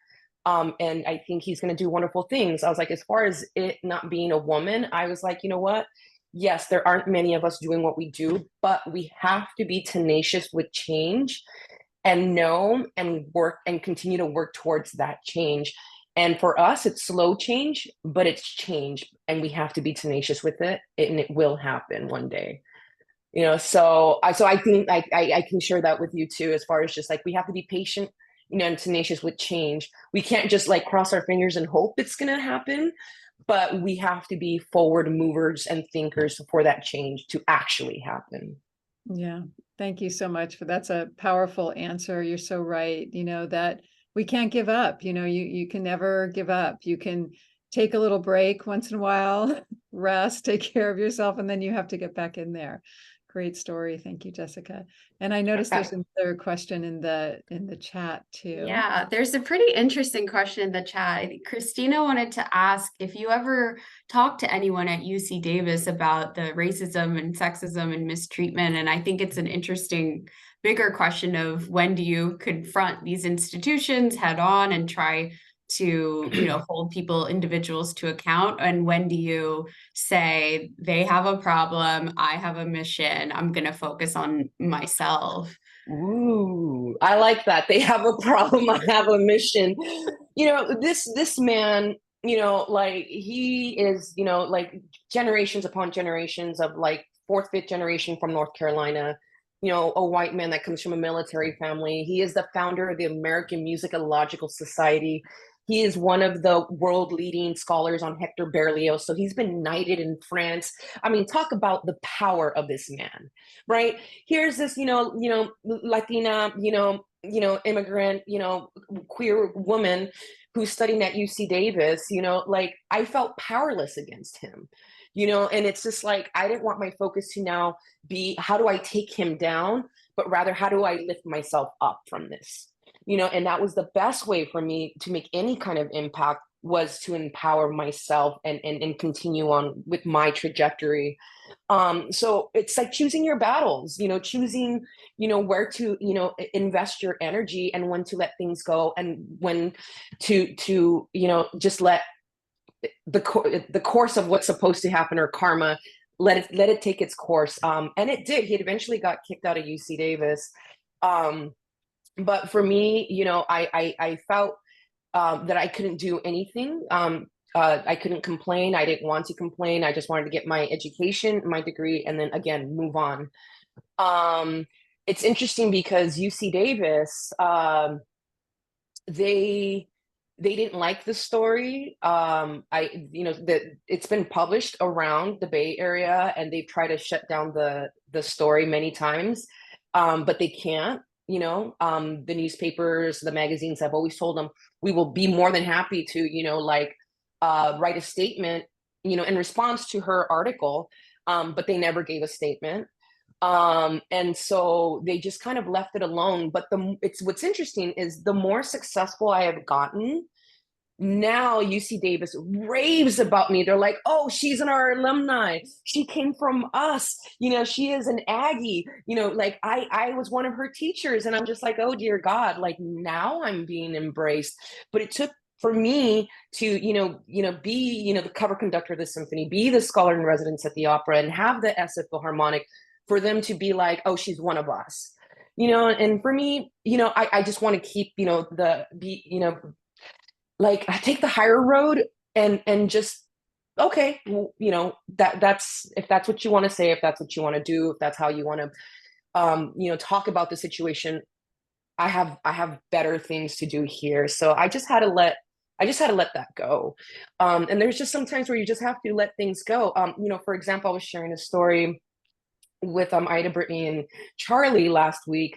And I think he's going to do wonderful things. I was like, as far as it not being a woman, I was like, you know what? Yes, there aren't many of us doing what we do, but we have to be tenacious with change and know and work and continue to work towards that change. And for us, it's slow change, but it's change. And we have to be tenacious with it, and it will happen one day. You know, so I think I can share that with you too, as far as just like, we have to be patient, you know, and tenacious with change. We can't just like cross our fingers and hope it's going to happen, but we have to be forward movers and thinkers for that change to actually happen. Yeah. Thank you so much that's a powerful answer. You're so right. You know, that we can't give up, you know, you can never give up. You can take a little break once in a while, rest, take care of yourself, and then you have to get back in there. Great story. Thank you, Jessica. And I noticed there's another question in the chat too. Yeah, there's a pretty interesting question in the chat. I think Christina wanted to ask if you ever talked to anyone at UC Davis about the racism and sexism and mistreatment. And I think it's an interesting, bigger question of, when do you confront these institutions head on and try to, you know, hold individuals to account, and when do you say, they have a problem, I have a mission, I'm going to focus on myself? Ooh, I like that. They have a problem, I have a mission. You know, this man, you know, like, he is, you know, like, generations upon generations of like 4th, 5th generation from North Carolina, you know, a white man that comes from a military family. He is the founder of the American Musicological Society. He is one of the world leading scholars on Hector Berlioz. So he's been knighted in France. I mean, talk about the power of this man, right? Here's this, you know, Latina, you know, immigrant, you know, queer woman who's studying at UC Davis, you know, like, I felt powerless against him, you know, and it's just like, I didn't want my focus to now be, how do I take him down, but rather, how do I lift myself up from this? You know, and that was the best way for me to make any kind of impact, was to empower myself and continue on with my trajectory. So it's like choosing your battles, you know, choosing, you know, where to, you know, invest your energy, and when to let things go, and when to, you know, just let the course of what's supposed to happen, or karma, let it take its course. And it did. He eventually got kicked out of UC Davis. But for me, I felt that I couldn't do anything. I couldn't complain. I didn't want to complain. I just wanted to get my education, my degree, and then again move on. It's interesting because UC Davis, they didn't like the story. It's been published around the Bay Area, and they've tried to shut down the story many times, but they can't. The newspapers, the magazines have always told them, we will be more than happy to, write a statement, in response to her article, but they never gave a statement. And so they just kind of left it alone. But what's interesting is the more successful I have gotten, now UC Davis raves about me. They're like, oh, she's in our alumni. She came from us. She is an Aggie. Like I was one of her teachers. And I'm just like, oh, dear God, like now I'm being embraced. But it took for me to, be, the cover conductor of the symphony, be the scholar in residence at the opera, and have the SF Philharmonic, for them to be like, oh, she's one of us. And for me, I just want to keep, like I take the higher road and just, okay, well, that's, if that's what you want to say, if that's what you want to do, if that's how you want to, talk about the situation, I have better things to do here. So I just had to let that go. And there's just sometimes where you just have to let things go. For example, I was sharing a story with Ida, Brittany, and Charlie last week,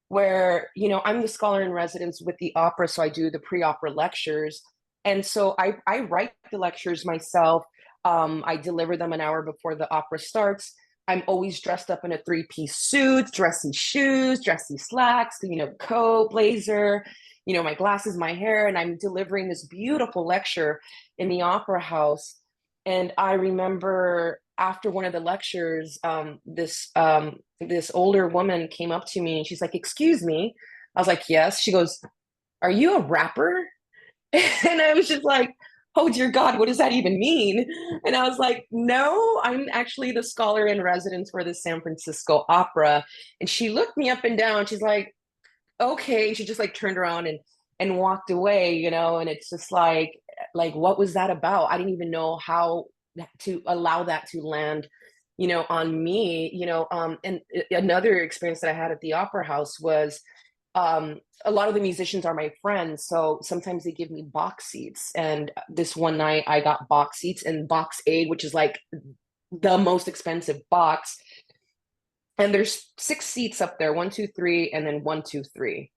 where I'm the scholar in residence with the opera, so I do the pre-opera lectures, and so I write the lectures myself. I deliver them an hour before the opera starts. I'm always dressed up in a 3-piece suit, dressy shoes, dressy slacks, coat, blazer, my glasses, my hair, and I'm delivering this beautiful lecture in the opera house. And I remember after one of the lectures, this older woman came up to me and she's like, "Excuse me." I was like, "Yes." She goes, "Are you a rapper?" And I was just like, "Oh dear God, what does that even mean?" And I was like, "No, I'm actually the scholar in residence for the San Francisco Opera." And she looked me up and down. She's like, "Okay." She just like turned around and walked away, and it's just like what was that about? I didn't even know how to allow that to land, on me, and another experience that I had at the opera house was, a lot of the musicians are my friends, so sometimes they give me box seats. And this one night I got box seats in box A, which is like the most expensive box. And there's 6 seats up there, 1, 2, 3, and then 1, 2, 3.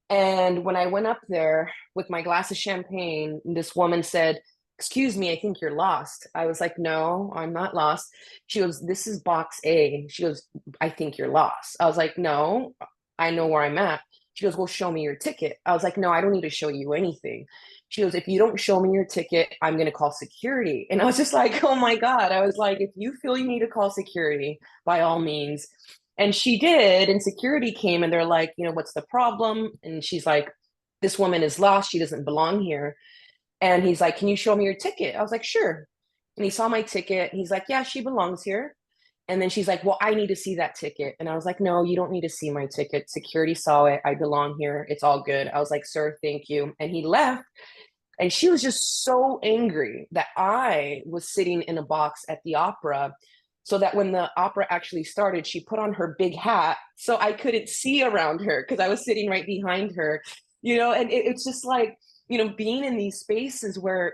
And when I went up there with my glass of champagne, this woman said, "Excuse me, I think you're lost." I was like, "No, I'm not lost." She goes, "This is box A." She goes, "I think you're lost." I was like, "No, I know where I'm at." She goes, "Well, show me your ticket." I was like, "No, I don't need to show you anything." She goes, "If you don't show me your ticket, I'm going to call security." And I was just like, oh my God. I was like, if you feel you need to call security, by all means. And she did. And security came and they're like, "What's the problem?" And she's like, "This woman is lost. She doesn't belong here." And he's like, "Can you show me your ticket?" I was like, "Sure." And he saw my ticket. He's like, "Yeah, she belongs here." And then she's like, "Well, I need to see that ticket." And I was like, "No, you don't need to see my ticket. Security saw it. I belong here. It's all good." I was like, "Sir, thank you." And he left. And she was just so angry that I was sitting in a box at the opera, so that when the opera actually started, she put on her big hat so I couldn't see around her because I was sitting right behind her, and it's just like, being in these spaces where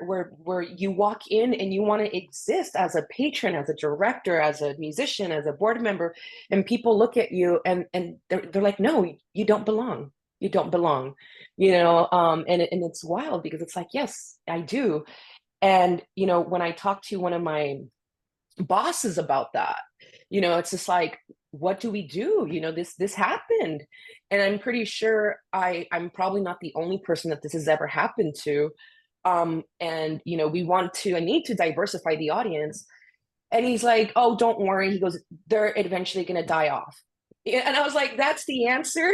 you walk in and you want to exist as a patron, as a director, as a musician, as a board member, and people look at you and they're like, "No, you don't belong. You don't belong," and it's wild because it's like, yes, I do. And, when I talked to one of my bosses about that, it's just like, what do we do? This happened. And I'm pretty sure I'm probably not the only person that this has ever happened to. And I need to diversify the audience. And he's like, "Oh, don't worry." He goes, "They're eventually going to die off." Yeah, and I was like, that's the answer.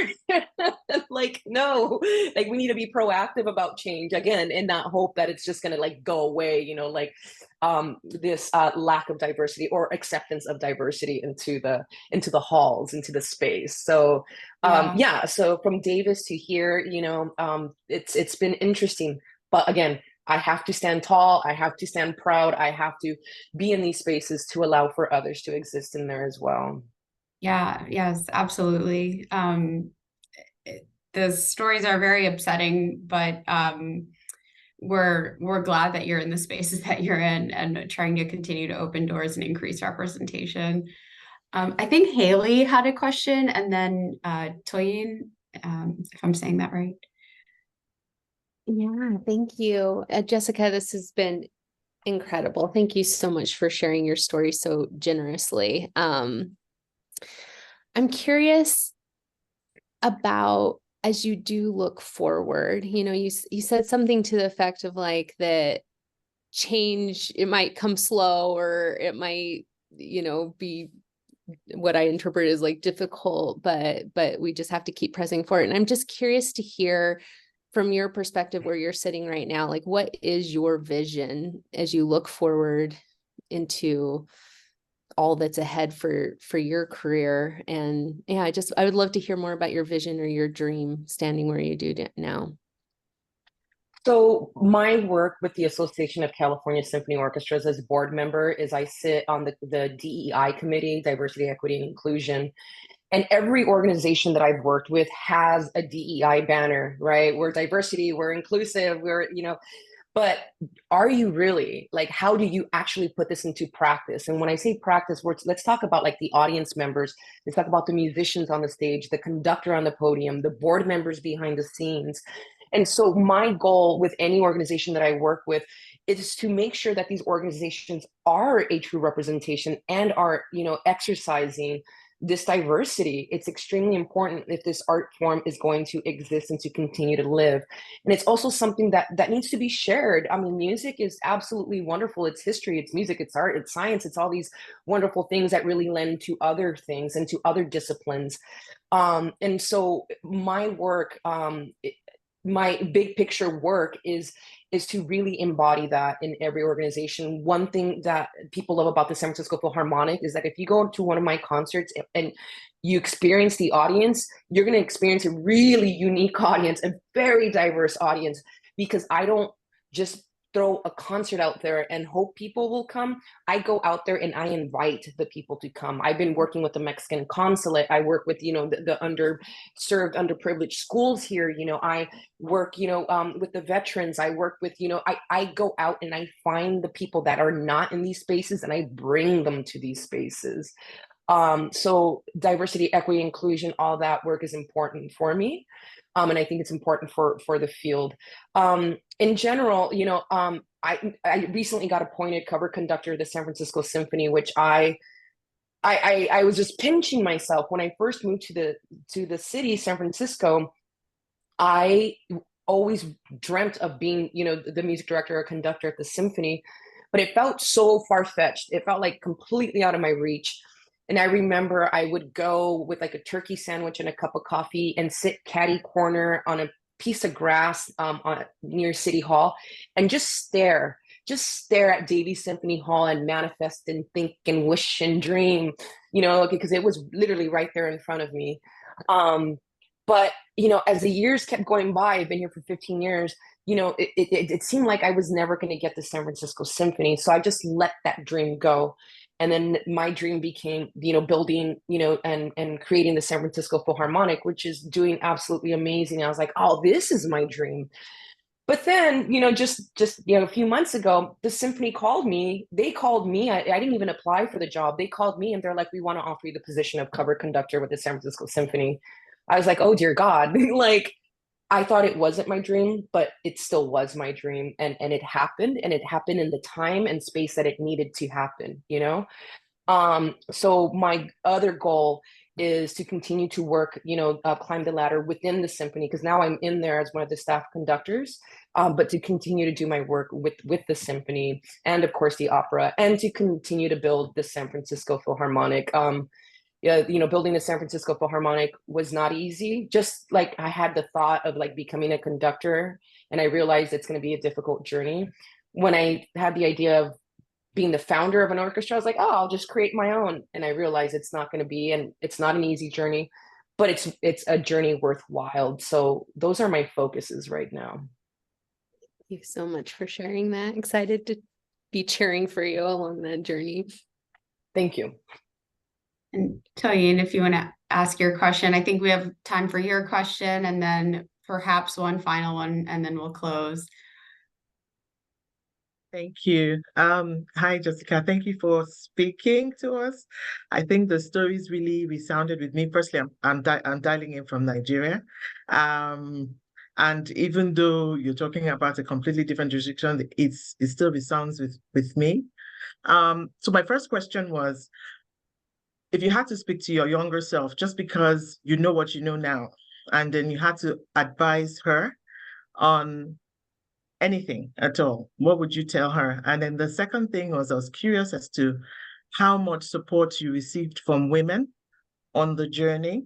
Like, no, like we need to be proactive about change again, and not hope that it's just gonna like go away, like this lack of diversity or acceptance of diversity into the halls, into the space. So Yeah. yeah, so from Davis to here, it's been interesting. But again, I have to stand tall, I have to stand proud, I have to be in these spaces to allow for others to exist in there as well. Yeah, yes, absolutely. The stories are very upsetting, but we're glad that you're in the spaces that you're in and trying to continue to open doors and increase representation. I think Haley had a question, and then Toyin, if I'm saying that right. Yeah, thank you. Jessica, this has been incredible. Thank you so much for sharing your story so generously. I'm curious about, as you do look forward, you said something to the effect of like that change, it might come slow, or it might, be what I interpret as like difficult, but we just have to keep pressing forward. And I'm just curious to hear from your perspective, where you're sitting right now, like what is your vision as you look forward into all that's ahead for your career? And yeah, I would love to hear more about your vision or your dream standing where you do now. So my work with the Association of California Symphony Orchestras as a board member is I sit on the DEI committee, diversity, equity, and inclusion. And every organization that I've worked with has a DEI banner, right? We're diversity, we're inclusive, but are you really? Like, how do you actually put this into practice? And when I say practice, let's talk about like the audience members. Let's talk about the musicians on the stage, the conductor on the podium, the board members behind the scenes. And so my goal with any organization that I work with is to make sure that these organizations are a true representation and are, exercising this diversity. It's extremely important if this art form is going to exist and to continue to live. And it's also something that needs to be shared. I mean, music is absolutely wonderful. It's history, it's music, it's art, it's science, it's all these wonderful things that really lend to other things and to other disciplines. And so my work, my big picture work is to really embody that in every organization. One thing that people love about the San Francisco Philharmonic is that if you go to one of my concerts and you experience the audience, you're going to experience a really unique audience, a very diverse audience, because I don't just throw a concert out there and hope people will come. I go out there and I invite the people to come. I've been working with the Mexican consulate. I work with, the underserved, underprivileged schools here. I work, with the veterans. I work with, I go out and I find the people that are not in these spaces and I bring them to these spaces. So diversity, equity, inclusion, all that work is important for me. And I think it's important for the field. In general, I recently got appointed cover conductor of the San Francisco Symphony, which I was just pinching myself when I first moved to the city, San Francisco. I always dreamt of being, the music director or conductor at the symphony, but it felt so far-fetched. It felt like completely out of my reach. And I remember I would go with like a turkey sandwich and a cup of coffee and sit catty corner on a piece of grass near City Hall and just stare at Davies Symphony Hall and manifest and think and wish and dream, because it was literally right there in front of me. But, as the years kept going by, I've been here for 15 years, it seemed like I was never going to get the San Francisco Symphony. So I just let that dream go. And then my dream became, building, and creating the San Francisco Philharmonic, which is doing absolutely amazing. I was like, oh, this is my dream. But then, just a few months ago, the symphony called me. They called me. I didn't even apply for the job. They called me and they're like, we want to offer you the position of cover conductor with the San Francisco Symphony. I was like, oh, dear God. Like, I thought it wasn't my dream, but it still was my dream. And it happened, and it happened in the time and space that it needed to happen, So my other goal is to continue to work, climb the ladder within the symphony, because now I'm in there as one of the staff conductors, but to continue to do my work with the symphony and of course the opera, and to continue to build the San Francisco Philharmonic. Yeah, building the San Francisco Philharmonic was not easy. Just like I had the thought of like becoming a conductor, and I realized it's going to be a difficult journey. When I had the idea of being the founder of an orchestra, I was like, oh, I'll just create my own. And I realized it's not going to be, and it's not an easy journey, but it's a journey worthwhile. So those are my focuses right now. Thank you so much for sharing that. Excited to be cheering for you along that journey. Thank you. And Toyin, if you want to ask your question, I think we have time for your question and then perhaps one final one, and then we'll close. Thank you. Hi, Jessica. Thank you for speaking to us. I think the stories really resounded with me. Firstly, I'm dialing in from Nigeria. And even though you're talking about a completely different jurisdiction, it still resounds with me. So my first question was, if you had to speak to your younger self, just because you know what you know now, and then you had to advise her on anything at all, what would you tell her? And then the second thing was, I was curious as to how much support you received from women on the journey,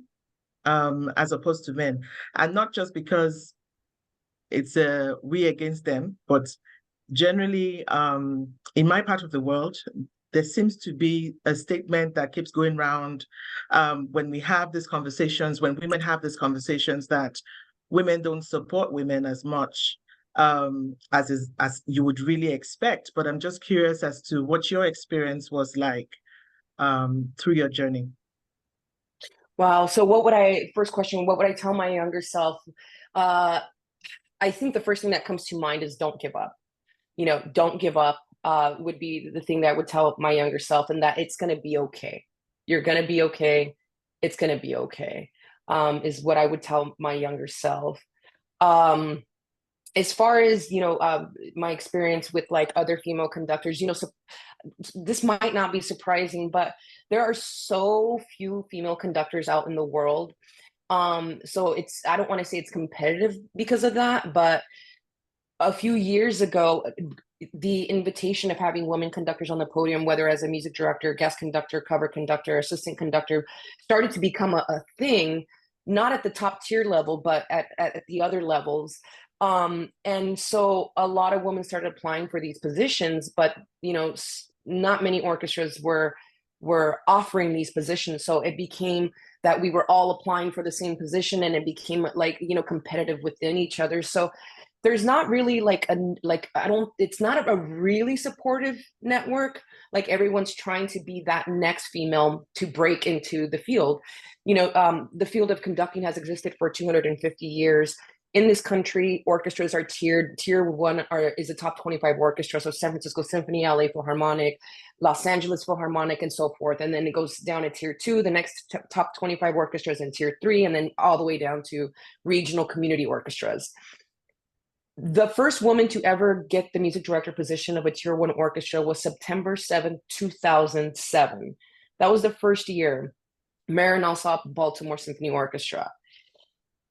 as opposed to men. And not just because it's a we against them, but generally, in my part of the world, there seems to be a statement that keeps going around when we have these conversations, when women have these conversations, that women don't support women as much as you would really expect. But I'm just curious as to what your experience was like through your journey. Wow. So first question, what would I tell my younger self? I think the first thing that comes to mind is don't give up. Don't give up would be the thing that I would tell my younger self, and that it's going to be okay. You're going to be okay. It's going to be okay, is what I would tell my younger self. As far as, my experience with like other female conductors, so this might not be surprising, but there are so few female conductors out in the world. So I don't want to say it's competitive because of that, but a few years ago, the invitation of having women conductors on the podium, whether as a music director, guest conductor, cover conductor, assistant conductor, started to become a thing, not at the top tier level, but at the other levels. And so a lot of women started applying for these positions, but not many orchestras were offering these positions. So it became that we were all applying for the same position, and it became like, competitive within each other. So there's not really it's not a really supportive network. Like everyone's trying to be that next female to break into the field. The field of conducting has existed for 250 years. In this country, orchestras are tiered. Tier 1 is the top 25 orchestra. So San Francisco Symphony, LA Philharmonic, Los Angeles Philharmonic, and so forth. And then it goes down to tier 2, the next top 25 orchestras, in tier 3, and then all the way down to regional community orchestras. The first woman to ever get the music director position of a tier 1 orchestra was September 7, 2007. That was the first year. Marin Alsop, Baltimore Symphony Orchestra.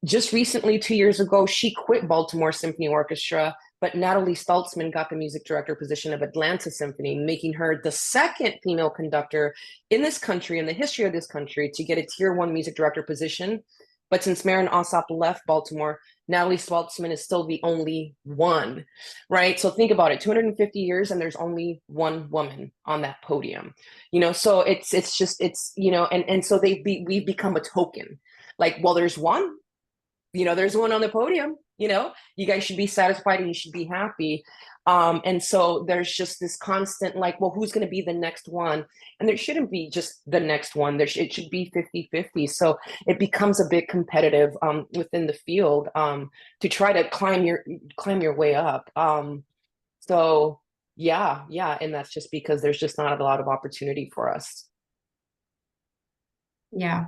Just recently, 2 years ago, she quit Baltimore Symphony Orchestra, but Natalie Staltzman got the music director position of Atlanta Symphony, making her the second female conductor in this country, in the history of this country, to get a tier 1 music director position. But since Marin Alsop left Baltimore, Natalie Staltzman is still the only one, right? So think about it, 250 years, and there's only one woman on that podium, so it's and so we've become a token. Like, well, there's one, there's one on the podium, you guys should be satisfied and you should be happy. And so there's just this constant, like, well, who's going to be the next one? And there shouldn't be just the next one. It should be 50-50. So it becomes a bit competitive within the field to try to climb your way up. So yeah. And that's just because there's just not a lot of opportunity for us. Yeah.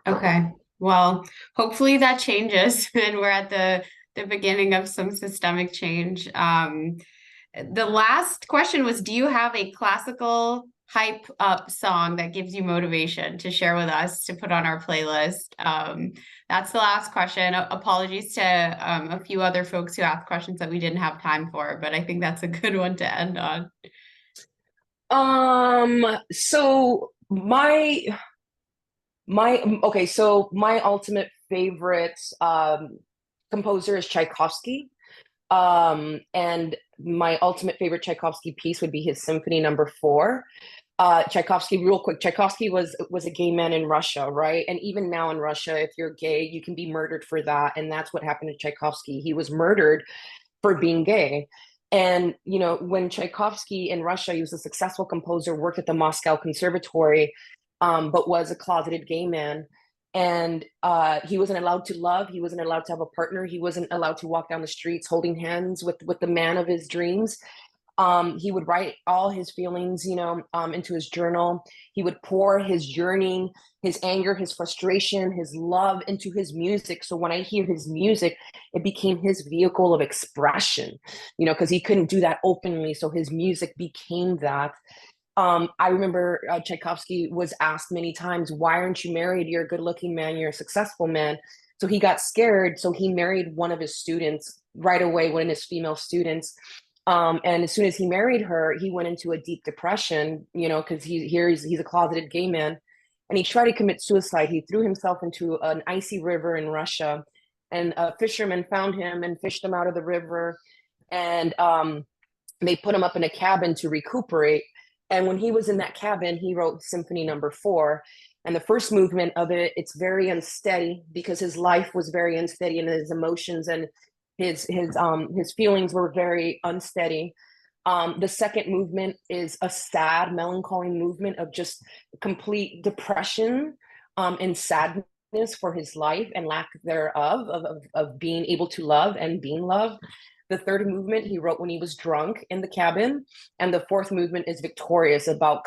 Okay. Well, hopefully that changes and we're at the beginning of some systemic change. The last question was, do you have a classical hype up song that gives you motivation to share with us to put on our playlist? That's the last question. Apologies to a few other folks who asked questions that we didn't have time for, but I think that's a good one to end on. So Okay, so my ultimate favorite composer is Tchaikovsky. And my ultimate favorite Tchaikovsky piece would be his Symphony Number 4. Tchaikovsky, real quick, Tchaikovsky was a gay man in Russia, right? And even now in Russia, if you're gay, you can be murdered for that. And that's what happened to Tchaikovsky. He was murdered for being gay. And, you know, when Tchaikovsky in Russia, he was a successful composer, worked at the Moscow Conservatory, but was a closeted gay man. And he wasn't allowed to love. He wasn't allowed to have a partner. He wasn't allowed to walk down the streets holding hands with the man of his dreams. He would write all his feelings, you know, into his journal. He would pour his yearning, his anger, his frustration, his love into his music. So when I hear his music, it became his vehicle of expression, you know, because he couldn't do that openly. So his music became that. I remember Tchaikovsky was asked many times, why aren't you married? You're a good looking man. You're a successful man. So he got scared. So he married one of his students right away, one of his female students. And as soon as he married her, he went into a deep depression, you know, because he's a closeted gay man. And he tried to commit suicide. He threw himself into an icy river in Russia. And fishermen found him and fished him out of the river. And they put him up in a cabin to recuperate. And when he was in that cabin, he wrote Symphony Number 4. And the first movement of it, it's very unsteady because his life was very unsteady and his emotions and his feelings were very unsteady. The second movement is a sad, melancholy movement of just complete depression and sadness for his life and lack thereof of being able to love and being loved. The third movement he wrote when he was drunk in the cabin. And the fourth movement is victorious, about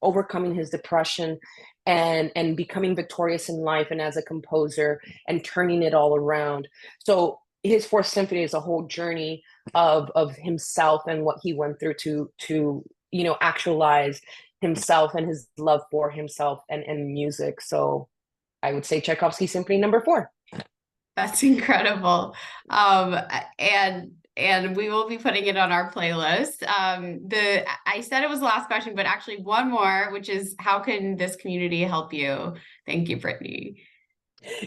overcoming his depression and becoming victorious in life and as a composer and turning it all around. So his fourth symphony is a whole journey of himself and what he went through to you know, actualize himself and his love for himself and music. So I would say Tchaikovsky Symphony Number 4. That's incredible. And we will be putting it on our playlist. I said it was the last question, but actually one more, which is, how can this community help you? Thank you, Brittany.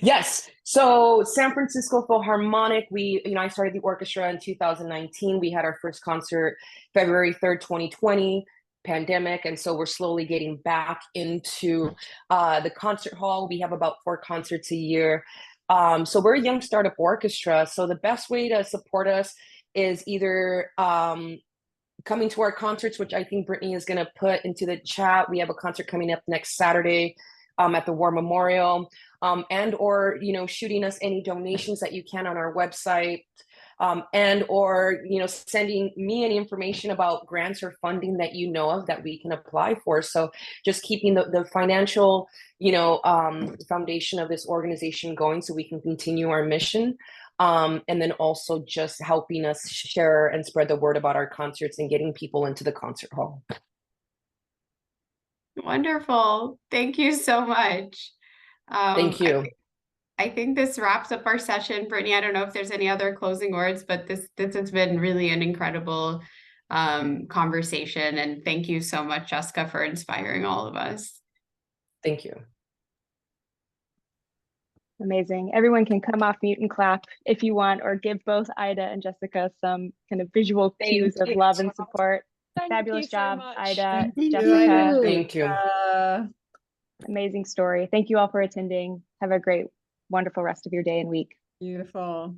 Yes. So San Francisco Philharmonic, I started the orchestra in 2019. We had our first concert February 3rd, 2020, pandemic. And so we're slowly getting back into the concert hall. We have about 4 concerts a year. So we're a young startup orchestra. So the best way to support us is either coming to our concerts, which I think Brittany is going to put into the chat. We have a concert coming up next Saturday at the War Memorial, and or, you know, shooting us any donations that you can on our website, and or, you know, sending me any information about grants or funding that you know of that we can apply for. So just keeping the financial, you know, foundation of this organization going so we can continue our mission. And then also just helping us share and spread the word about our concerts and getting people into the concert hall. Wonderful. Thank you so much. Thank you. I think this wraps up our session. Brittany, I don't know if there's any other closing words, but this has been really an incredible conversation. And thank you so much, Jessica, for inspiring all of us. Thank you. Amazing. Everyone can come off mute and clap if you want, or give both Ida and Jessica some kind of visual cues of love and support. Fabulous job, Ida, Jessica. Thank you. Amazing story. Thank you all for attending. Have a great, wonderful rest of your day and week. Beautiful.